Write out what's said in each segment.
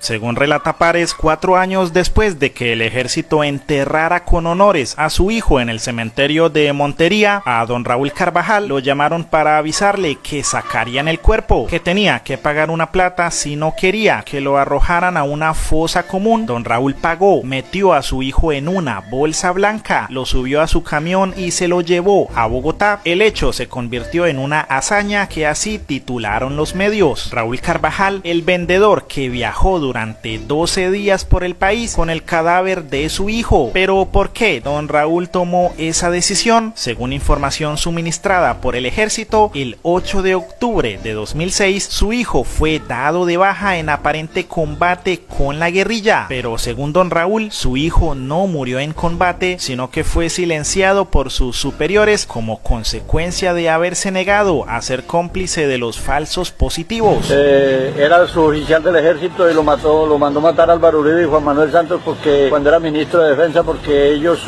Según relata Pares, 4 años después de que el ejército enterrara con honores a su hijo en el cementerio de Montería, a don Raúl Carvajal lo llamaron para avisarle que sacarían el cuerpo, que tenía que pagar una plata si no quería que lo arrojaran a una fosa común. Don Raúl pagó, metió a su hijo en una bolsa blanca, lo subió a su camión y se lo llevó a Bogotá. El hecho se convirtió en una hazaña que así titularon los medios. Raúl Carvajal, el vendedor que viajó durante 12 días por el país con el cadáver de su hijo. Pero ¿por qué don Raúl tomó esa decisión? Según información suministrada por el ejército, el 8 de octubre de 2006 su hijo fue dado de baja en aparente combate con la guerrilla, pero según don Raúl, su hijo no murió en combate, sino que fue silenciado por sus superiores como consecuencia de haberse negado a ser cómplice de los falsos positivos. Era suboficial del ejército y lo mandó matar Álvaro Uribe y Juan Manuel Santos porque cuando era ministro de Defensa, porque ellos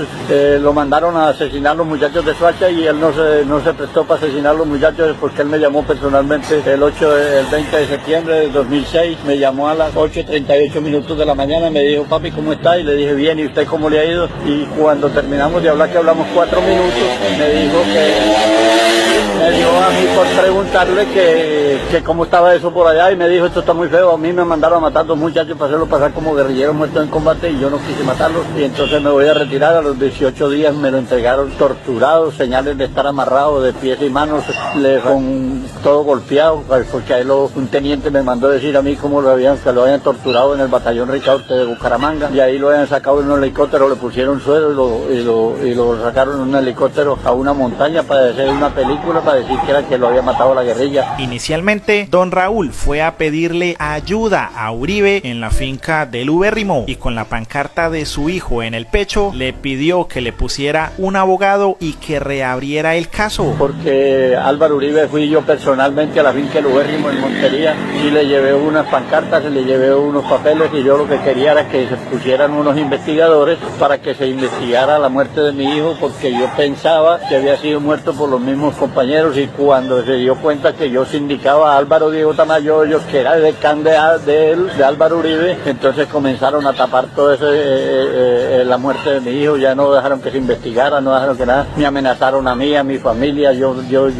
lo mandaron a asesinar a los muchachos de Soacha y él no se prestó para asesinar a los muchachos porque él me llamó personalmente el 20 de septiembre de 2006, me llamó a las 8:38 minutos de la mañana y me dijo: papi, ¿cómo está? Y le dije: bien, ¿y usted cómo le ha ido? Y cuando terminamos de hablar, que hablamos 4 minutos, me dijo a mí por preguntarle que cómo estaba eso por allá y me dijo: esto está muy feo, a mí me mandaron a matar 2 muchachos para hacerlo pasar como guerrilleros muertos en combate y yo no quise matarlos y entonces me voy a retirar. A los 18 días me lo entregaron torturado, señales de estar amarrado de pies y manos, con todo golpeado, porque ahí un teniente me mandó decir a mí cómo que lo habían torturado en el batallón Ricaurte de Bucaramanga y ahí lo habían sacado en un helicóptero, le pusieron suero y lo sacaron en un helicóptero a una montaña para hacer una película para decir que lo había matado la guerrilla. Inicialmente, don Raúl fue a pedirle ayuda a Uribe en la finca del Ubérrimo y con la pancarta de su hijo en el pecho le pidió que le pusiera un abogado y que reabriera el caso. Porque Álvaro Uribe fui yo personalmente a la finca del Ubérrimo en Montería y le llevé unas pancartas, le llevé unos papeles y yo lo que quería era que se pusieran unos investigadores para que se investigara la muerte de mi hijo porque yo pensaba que había sido muerto por los mismos compañeros y cuando se dio cuenta que yo sindicaba a Álvaro Diego Tamayo, ellos que era el decán de Álvaro Uribe, entonces comenzaron a tapar todo eso, la muerte de mi hijo, ya no dejaron que se investigara, no dejaron que nada, me amenazaron a mí, a mi familia, yo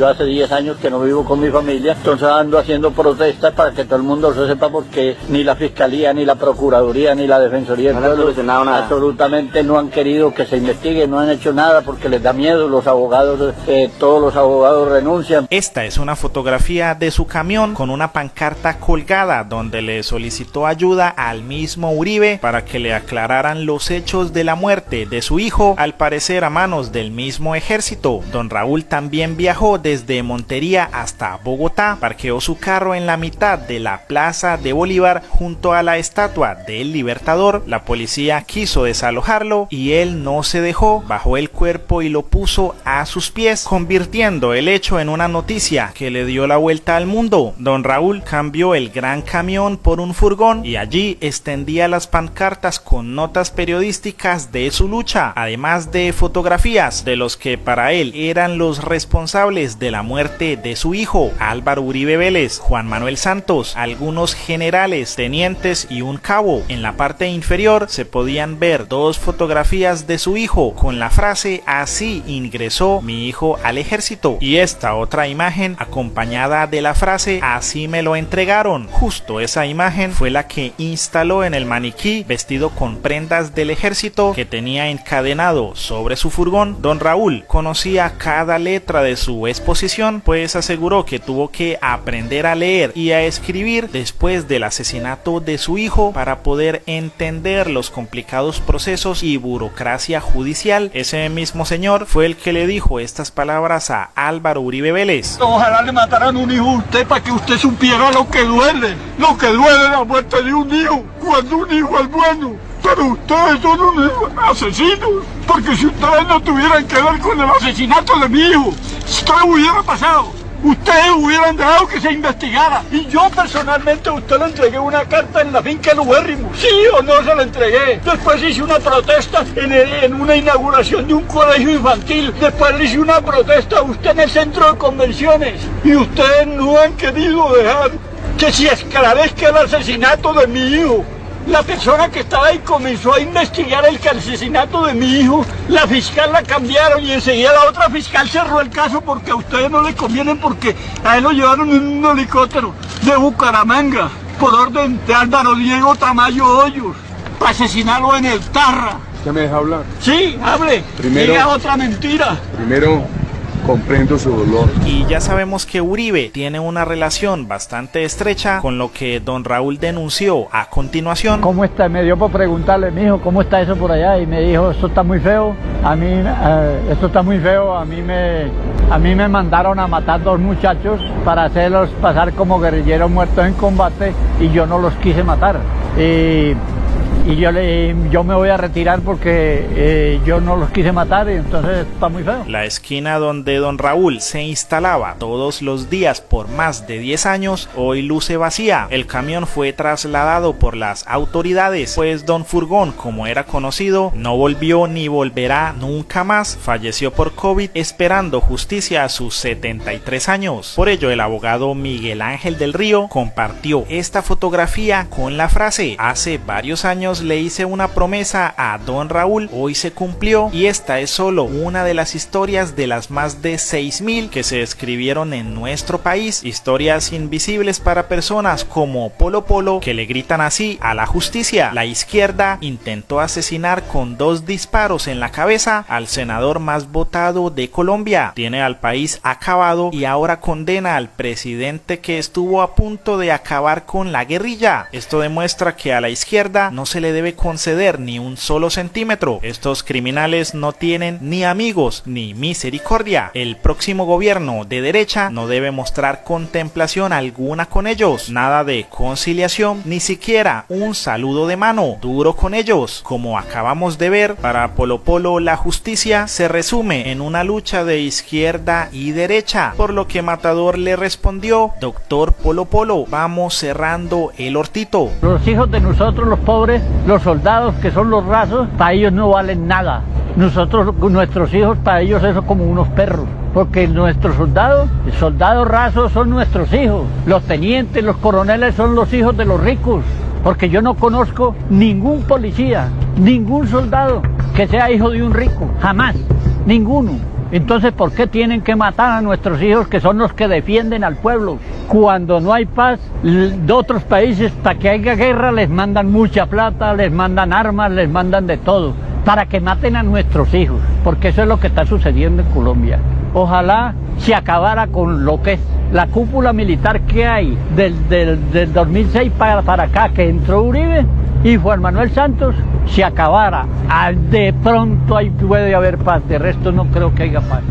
hace 10 años que no vivo con mi familia, entonces ando haciendo protestas para que todo el mundo lo sepa porque ni la Fiscalía, ni la Procuraduría, ni la Defensoría absolutamente no han querido que se investigue, no han hecho nada porque les da miedo, los abogados, todos los abogados renuncian. Esta es una fotografía de su camión con una pancarta colgada donde le solicitó ayuda al mismo Uribe para que le aclararan los hechos de la muerte de su hijo, al parecer a manos del mismo ejército. Don Raúl también viajó desde Montería hasta Bogotá, parqueó su carro en la mitad de la Plaza de Bolívar junto a la estatua del Libertador. La policía quiso desalojarlo y él no se dejó, bajó el cuerpo y lo puso a sus pies, convirtiendo el hecho en una noticia que le dio la vuelta al mundo. Don Raúl cambió el gran camión por un furgón y allí extendía las pancartas con notas periodísticas de su lucha, además de fotografías de los que para él eran los responsables de la muerte de su hijo, Álvaro Uribe Vélez, Juan Manuel Santos, algunos generales, tenientes y un cabo. En la parte inferior se podían ver 2 fotografías de su hijo con la frase: así ingresó mi hijo al ejército, y esta otra imagen acompañada de la frase: así me lo entregaron. Justo esa imagen fue la que instaló en el maniquí vestido con prendas del ejército que tenía encadenado sobre su furgón. Don Raúl conocía cada letra de su exposición, pues aseguró que tuvo que aprender a leer y a escribir después del asesinato de su hijo para poder entender los complicados procesos y burocracia judicial. Ese mismo señor fue el que le dijo estas palabras a Álvaro Uribe Vélez: ojalá le mataran un hijo a usted para que usted supiera lo que duele la muerte de un hijo, cuando un hijo es bueno. Pero ustedes son unos asesinos, porque si ustedes no tuvieran que ver con el asesinato de mi hijo, ¿qué hubiera pasado? Ustedes hubieran dejado que se investigara. Y yo personalmente a usted le entregué una carta en la finca del Ubérrimo. ¿Sí o no se la entregué? Después hice una protesta en una inauguración de un colegio infantil. Después le hice una protesta a usted en el centro de convenciones. Y ustedes no han querido dejar que se esclarezca el asesinato de mi hijo. La persona que estaba ahí comenzó a investigar el asesinato de mi hijo. La fiscal la cambiaron y enseguida la otra fiscal cerró el caso porque a ustedes no les convienen, porque a él lo llevaron en un helicóptero de Bucaramanga por orden de Álvaro Diego Tamayo Hoyos para asesinarlo en el Tarra. ¿Ya me deja hablar? Sí, hable. Diga otra mentira. Primero, comprendo su dolor. Y ya sabemos que Uribe tiene una relación bastante estrecha con lo que don Raúl denunció a continuación. ¿Cómo está? Me dio por preguntarle, mijo, ¿cómo está eso por allá? Y me dijo, esto está muy feo. A mí, esto está muy feo. A mí me mandaron a matar 2 muchachos para hacerlos pasar como guerrilleros muertos en combate y yo no los quise matar. Y yo me voy a retirar porque yo no los quise matar y entonces está muy feo. La esquina donde don Raúl se instalaba todos los días por más de 10 años hoy luce vacía. El camión fue trasladado por las autoridades, pues don Furgón, como era conocido, no volvió ni volverá nunca más. Falleció por COVID esperando justicia a sus 73 años. Por ello, el abogado Miguel Ángel del Río compartió esta fotografía con la frase: hace varios años le hice una promesa a don Raúl, hoy se cumplió, y esta es solo una de las historias de las más de 6.000 que se escribieron en nuestro país, historias invisibles para personas como Polo Polo, que le gritan así a la justicia. La izquierda intentó asesinar con 2 disparos en la cabeza al senador más votado de Colombia, tiene al país acabado y ahora condena al presidente que estuvo a punto de acabar con la guerrilla. Esto demuestra que a la izquierda no se le debe conceder ni un solo centímetro. Estos criminales no tienen ni amigos ni misericordia. El próximo gobierno de derecha no debe mostrar contemplación alguna con ellos, nada de conciliación, ni siquiera un saludo de mano duro con ellos. Como acabamos de ver, para Polo Polo la justicia se resume en una lucha de izquierda y derecha, por lo que Matador le respondió: doctor Polo Polo, vamos cerrando el hortito. Los hijos de nosotros, los pobres, los soldados que son los rasos, para ellos no valen nada. Nuestros hijos, para ellos eso como unos perros. Porque nuestros soldados rasos son nuestros hijos. Los tenientes, los coroneles son los hijos de los ricos. Porque yo no conozco ningún policía, ningún soldado que sea hijo de un rico. Jamás, ninguno. Entonces, ¿por qué tienen que matar a nuestros hijos, que son los que defienden al pueblo? Cuando no hay paz, de otros países, para que haya guerra, les mandan mucha plata, les mandan armas, les mandan de todo, para que maten a nuestros hijos, porque eso es lo que está sucediendo en Colombia. Ojalá se acabara con lo que es la cúpula militar que hay del 2006 para acá, que entró Uribe y Juan Manuel Santos, se acabara. De pronto ahí puede haber paz, de resto no creo que haya paz.